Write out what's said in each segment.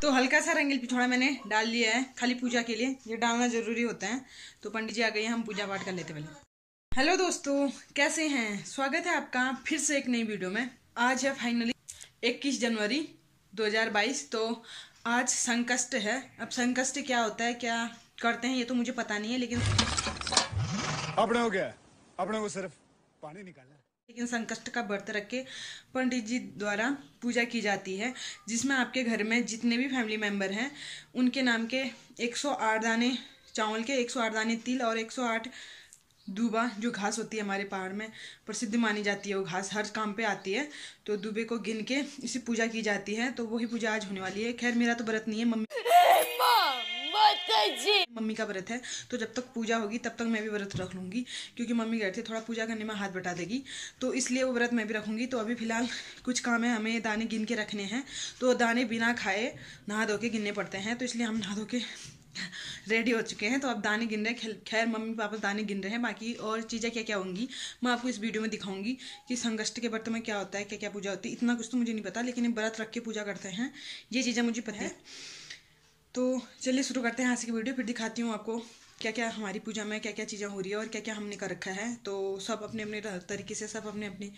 तो हल्का सा रंगील पिछोड़ा मैंने डाल लिया है खाली पूजा के लिए, ये डालना जरूरी होता है। तो पंडित जी आ गए हैं, हम पूजा पाठ कर लेते पहले। हेलो दोस्तों, कैसे हैं? स्वागत है आपका फिर से एक नई वीडियो में। आज है फाइनली 21 जनवरी 2022। तो आज संकष्ट है। अब संकष्ट क्या होता है, क्या करते हैं, ये तो मुझे पता नहीं है, लेकिन अपने को सिर्फ पानी निकालना है। लेकिन संकष्ट का व्रत रख के पंडित जी द्वारा पूजा की जाती है, जिसमें आपके घर में जितने भी फैमिली मेंबर हैं उनके नाम के 108 दाने चावल के, 108 दाने तिल और 108 दूबा, जो घास होती है हमारे पहाड़ में प्रसिद्ध मानी जाती है, वो घास हर काम पे आती है। तो दूबे को गिन के इसी पूजा की जाती है। तो वही पूजा आज होने वाली है। खैर मेरा तो व्रत नहीं है, मम्मी का व्रत है। तो जब तक पूजा होगी तब तक मैं भी व्रत रख लूँगी, क्योंकि मम्मी कहती है थोड़ा पूजा करने में हाथ बटा देगी, तो इसलिए वो व्रत मैं भी रखूँगी। तो अभी फिलहाल कुछ काम है, हमें दाने गिन के रखने हैं। तो दाने बिना खाए नहा धो के गिनने पड़ते हैं, तो इसलिए हम नहा धो के रेडी हो चुके हैं। तो अब दाने गिन रहे हैं। खैर मम्मी पापा दाने गिन रहे हैं, बाकी और चीज़ें क्या क्या होंगी मैं आपको इस वीडियो में दिखाऊंगी कि संकष्ट के व्रत में क्या होता है, क्या क्या पूजा होती है। इतना कुछ तो मुझे नहीं पता, लेकिन व्रत रख के पूजा करते हैं, ये चीज़ें मुझे पता है। तो चलिए शुरू करते हैं आज की वीडियो, फिर दिखाती हूँ आपको क्या क्या हमारी पूजा में क्या क्या चीज़ें हो रही है और क्या क्या हमने कर रखा है। तो सब अपने अपने तरीके से, सब अपने अपने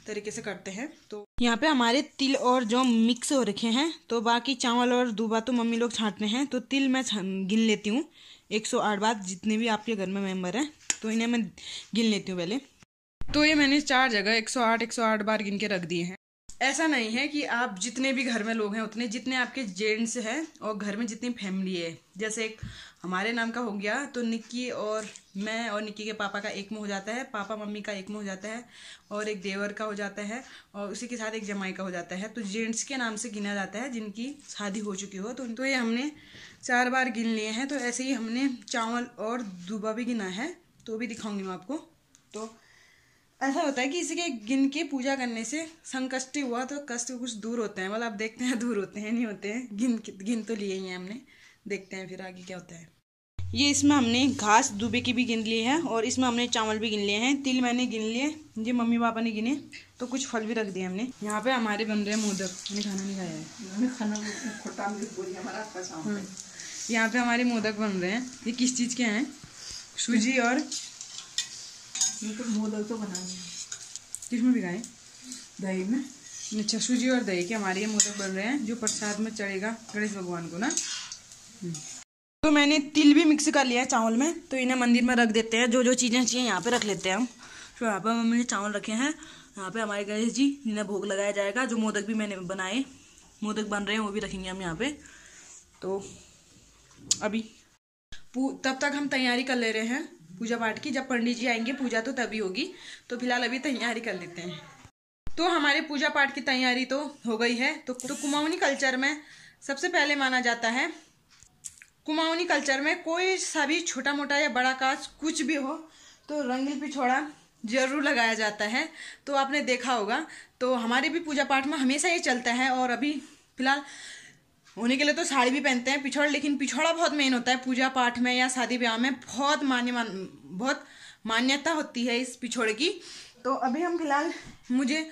तरीके से करते हैं। तो यहाँ पे हमारे तिल और जौ मिक्स हो रखे हैं, तो बाकी चावल और दूबा तो मम्मी लोग छांटते हैं। तो तिल मैं गिन लेती हूँ 108 बार, जितने भी आपके घर में मेंबर हैं तो इन्हें मैं गिन लेती हूँ पहले। तो ये मैंने 4 जगह 108 बार गिन के रख दिए हैं। ऐसा नहीं है कि आप जितने भी घर में लोग हैं उतने, जितने आपके जेंट्स हैं और घर में जितनी फैमिली है, जैसे एक हमारे नाम का हो गया तो निक्की और मैं और निक्की के पापा का एक में हो जाता है, पापा मम्मी का एक में हो जाता है, और एक देवर का हो जाता है, और उसी के साथ एक जमाई का हो जाता है। तो जेंट्स के नाम से गिना जाता है जिनकी शादी हो चुकी हो। तो ये हमने 4 बार गिन लिए हैं। तो ऐसे ही हमने चावल और दूबा भी गिना है, तो भी दिखाऊंगी मैं आपको। तो ऐसा होता है कि इसी के गिन के पूजा करने से संकष्ट हुआ तो कष्ट कुछ दूर होते हैं। मतलब आप देखते हैं दूर होते हैं, नहीं होते हैं। गिन तो लिए ही हैं हमने, देखते हैं फिर आगे क्या होता है। ये इसमें हमने घास दूबे की भी गिन लिए हैं, और इसमें हमने चावल भी गिन लिए हैं। तिल मैंने गिन लिए, ये मम्मी पापा ने गिने। तो कुछ फल भी रख दिए हमने। यहाँ पे हमारे बन रहे हैं मोदक, मैंने खाना नहीं खाया है। यहाँ पे हमारे मोदक बन रहे हैं। ये किस चीज़ के हैं? सूजी और मोदक तो बनाए किसमें भिगाए? दही में। अच्छा, सूजी और दही के हमारे ये मोदक बन रहे हैं, जो प्रसाद में चढ़ेगा गणेश भगवान को ना। तो मैंने तिल भी मिक्स कर लिया है चावल में, तो इन्हें मंदिर में रख देते हैं। जो जो चीज़ें चाहिए यहाँ पे रख लेते हैं हम। तो यहाँ पर मम्मी ने चावल रखे हैं, यहाँ पे हमारे गणेश जी जिन्हें भोग लगाया जाएगा। जो मोदक भी मैंने बनाए, मोदक बन रहे हैं, वो भी रखेंगे हम यहाँ पे। तो अभी तब तक हम तैयारी कर ले रहे हैं पूजा पाठ की। जब पंडित जी आएंगे पूजा तो तभी होगी। तो फिलहाल अभी तैयारी कर लेते हैं। तो हमारे पूजा पाठ की तैयारी तो हो गई है। तो कुमाऊनी कल्चर में सबसे पहले माना जाता है, कुमाऊनी कल्चर में कोई सा भी छोटा मोटा या बड़ा काज कुछ भी हो तो रंगील पिछोड़ा जरूर लगाया जाता है। तो आपने देखा होगा। तो हमारे भी पूजा पाठ में हमेशा ये चलता है। और अभी फिलहाल होने के लिए तो साड़ी भी पहनते हैं पिछोड़ा, लेकिन पिछोड़ा बहुत मेन होता है पूजा पाठ में या शादी ब्याह में। बहुत मान्यता होती है इस पिछोड़े की। तो अभी हम फिलहाल मुझे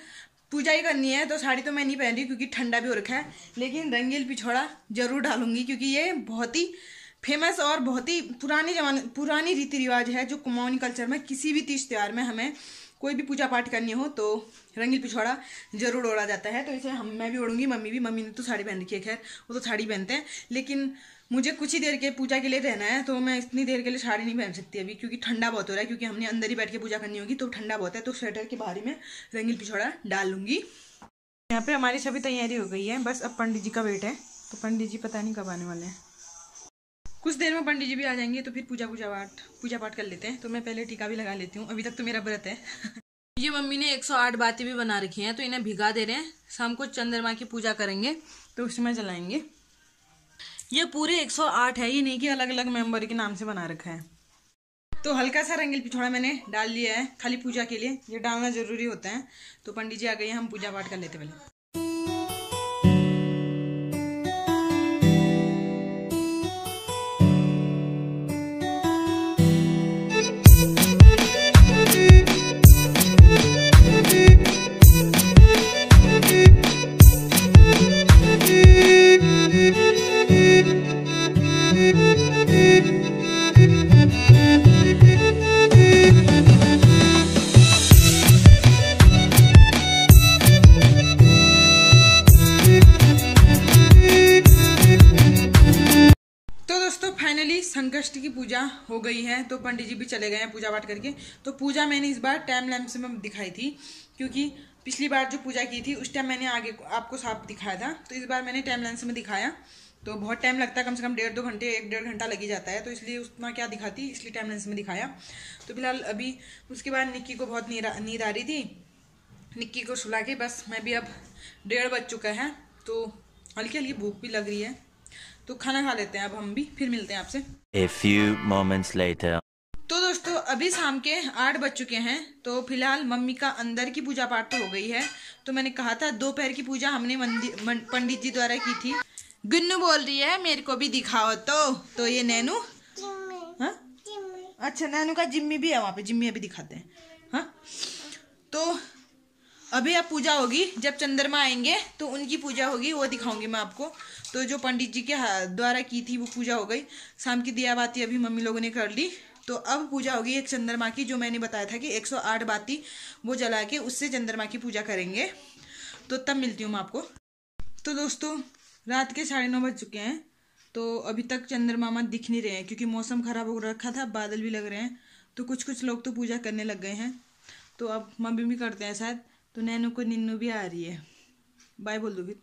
पूजा ही करनी है, तो साड़ी तो मैं नहीं पहन रही क्योंकि ठंडा भी हो रखा है, लेकिन रंगील पिछोड़ा जरूर डालूंगी, क्योंकि ये बहुत ही फेमस और बहुत ही पुरानी रीति रिवाज है, जो कुमाऊनी कल्चर में किसी भी तीज त्योहार में हमें कोई भी पूजा पाठ करनी हो तो रंगील पिछोड़ा जरूर ओढ़ा जाता है। तो इसे मैं भी ओढ़ूंगी, मम्मी भी। मम्मी ने तो साड़ी पहन रखी है, खैर वो तो साड़ी पहनते हैं, लेकिन मुझे कुछ ही देर के पूजा के लिए रहना है, तो मैं इतनी देर के लिए साड़ी नहीं पहन सकती अभी, क्योंकि ठंडा बहुत हो रहा है। क्योंकि हमने अंदर ही बैठ के पूजा करनी होगी तो ठंडा बहुत है। तो स्वेटर के बाहर ही में रंगील पिछोड़ा डाल लूंगी। यहाँ पे हमारी सभी तैयारी हो गई है, बस अब पंडित जी का वेट है। तो पंडित जी पता नहीं कब आने वाले हैं। कुछ देर में पंडित जी भी आ जाएंगे, तो फिर पूजा पाठ कर लेते हैं। तो मैं पहले टीका भी लगा लेती हूँ, अभी तक तो मेरा व्रत है। ये मम्मी ने 108 बातें भी बना रखी हैं, तो इन्हें भिगा दे रहे हैं। शाम को चंद्रमा की पूजा करेंगे तो उसमें जलाएंगे। ये पूरे 108 है, ये नहीं कि अलग अलग मेंबर के नाम से बना रखा है। तो हल्का सा रंगील पिछोड़ा मैंने डाल लिया है खाली पूजा के लिए, ये डालना जरूरी होता है। तो पंडित जी आ गए हैं, हम पूजा पाठ कर लेते पहले। फाइनली संकष्टी की पूजा हो गई है, तो पंडित जी भी चले गए हैं पूजा पाठ करके। तो पूजा मैंने इस बार टाइम लैंप्स में दिखाई थी, क्योंकि पिछली बार जो पूजा की थी उस टाइम मैंने आगे आपको साफ दिखाया था, तो इस बार मैंने टाइम लैंप्स में दिखाया। तो बहुत टाइम लगता है, कम से कम 1.5-2 घंटे, 1-1.5 घंटा लग ही जाता है, तो इसलिए उतना क्या दिखाती, इसलिए टाइम लैंप्स में दिखाया। तो फिलहाल अभी उसके बाद निक्की को बहुत नींद आ रही थी, निक्की को सुला के बस मैं भी, अब 1:30 बज चुका है, तो हल्की हल्की भूख भी लग रही है, तो खाना खा लेते हैं अब हम भी, फिर मिलते हैं आपसे। A few moments later. तो दोस्तों अभी शाम के 8 बज चुके हैं, तो फिलहाल मम्मी का अंदर की पूजा पाठ तो हो गई है। तो मैंने कहा था दोपहर की पूजा हमने पंडित जी द्वारा की थी। गुन्नू बोल रही है मेरे को भी दिखाओ, तो ये नैनू, हाँ अच्छा नैनू का जिम्मी भी है वहाँ पे, जिम्मी अभी दिखाते हैं। हाँ तो अभी अब पूजा होगी, जब चंद्रमा आएंगे तो उनकी पूजा होगी, वो दिखाऊंगी मैं आपको। तो जो पंडित जी के द्वारा की थी वो पूजा हो गई, शाम की दिया बाती अभी मम्मी लोगों ने कर ली। तो अब पूजा होगी एक चंद्रमा की, जो मैंने बताया था कि 108 बाती वो जला के उससे चंद्रमा की पूजा करेंगे, तो तब मिलती हूँ मैं आपको। तो दोस्तों रात के 9:30 बज चुके हैं, तो अभी तक चंद्रमा दिख नहीं रहे हैं, क्योंकि मौसम खराब हो रखा था, बादल भी लग रहे हैं, तो कुछ लोग तो पूजा करने लग गए हैं। तो अब मम्मी भी करते हैं शायद। तो नैनू को निन्नू भी आ रही है, बाय बोल दो, फिर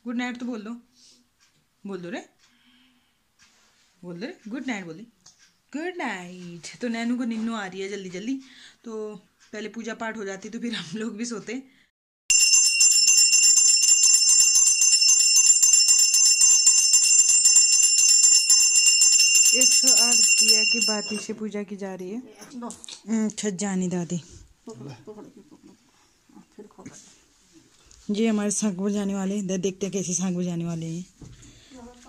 गुड नाइट तो बोल दो रे, गुड नाइट बोल दे, गुड नाइट। तो नैनू को निन्नू आ रही है जल्दी जल्दी, तो पहले पूजा पाठ हो जाती तो फिर हम लोग भी सोते। दिया की बाती से पूजा की जा रही है। अच्छा जानी दादी, ये हमारे सांख बजाने वाले, देखते हैं कैसे सांख बजाने वाले हैं।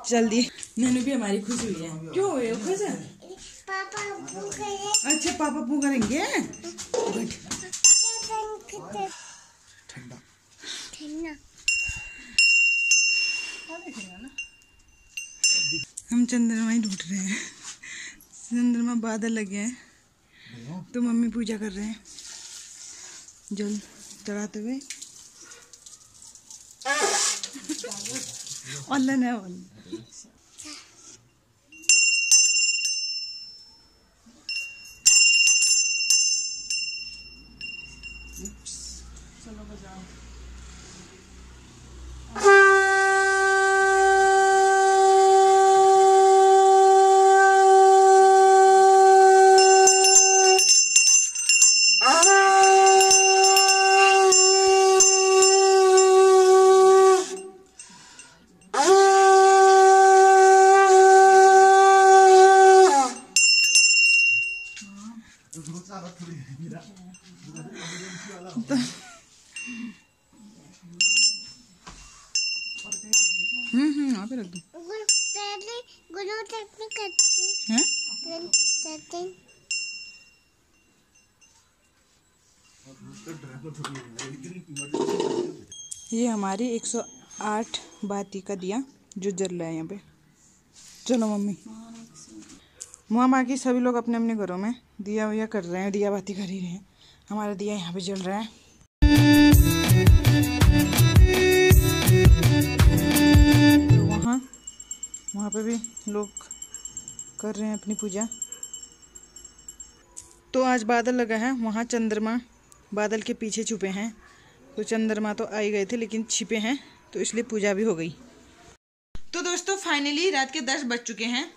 जल्दी नैनू भी हमारी खुश हुई है, क्यों हुए हो खुश है? अच्छा पापा पू करेंगे, हम चंद्रमा ही ढूंढ रहे हैं, चंद्रमा बादल लगे हैं, तो मम्मी पूजा कर रहे हैं जल चढ़ाते हुए। अल्लाह ने चलो बजाओ। वहाँ पे रख दो। ये हमारी 108 बाती का दिया जो जल रहा है यहाँ पे। चलो मम्मी, वहाँ बाकी सभी लोग अपने अपने घरों में दिया वया कर रहे हैं, दिया बाती कर ही रहे हैं। हमारा दिया यहाँ पे जल रहा है। तो वहाँ पे भी लोग कर रहे हैं अपनी पूजा। तो आज बादल लगा है, वहाँ चंद्रमा बादल के पीछे छुपे हैं, तो चंद्रमा तो आ ही गए थे लेकिन छिपे हैं, तो इसलिए पूजा भी हो गई। तो दोस्तों फाइनली रात के 10 बज चुके हैं,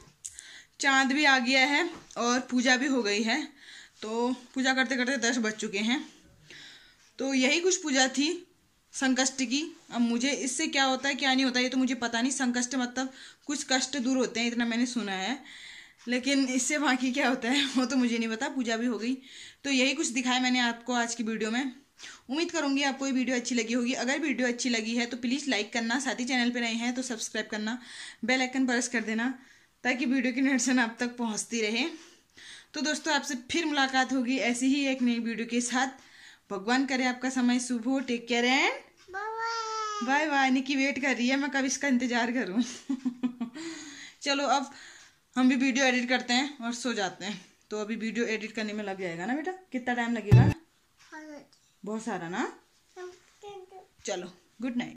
चांद भी आ गया है और पूजा भी हो गई है। तो पूजा करते करते 10 बज चुके हैं। तो यही कुछ पूजा थी संकष्टी की। अब मुझे इससे क्या होता है क्या नहीं होता ये तो मुझे पता नहीं। संकष्ट मतलब कुछ कष्ट दूर होते हैं, इतना मैंने सुना है, लेकिन इससे बाकी क्या होता है वो तो मुझे नहीं पता। पूजा भी हो गई, तो यही कुछ दिखाया मैंने आपको आज की वीडियो में। उम्मीद करूंगी आपको ये वीडियो अच्छी लगी होगी। अगर वीडियो अच्छी लगी है तो प्लीज़ लाइक करना, साथ ही चैनल पर नए हैं तो सब्सक्राइब करना, बेल आइकन प्रेस कर देना ताकि वीडियो की नोटिफिकेशन आप तक पहुँचती रहे। तो दोस्तों आपसे फिर मुलाकात होगी ऐसी ही एक नई वीडियो के साथ। भगवान करे आपका समय शुभ हो। Take care and bye bye. Nikki wait कर रही है, मैं कब इसका इंतजार करूं। चलो अब हम भी वीडियो एडिट करते हैं और सो जाते हैं। तो अभी वीडियो एडिट करने में लग जाएगा ना बेटा, कितना टाइम लगेगा? बहुत सारा ना। चलो गुड नाइट।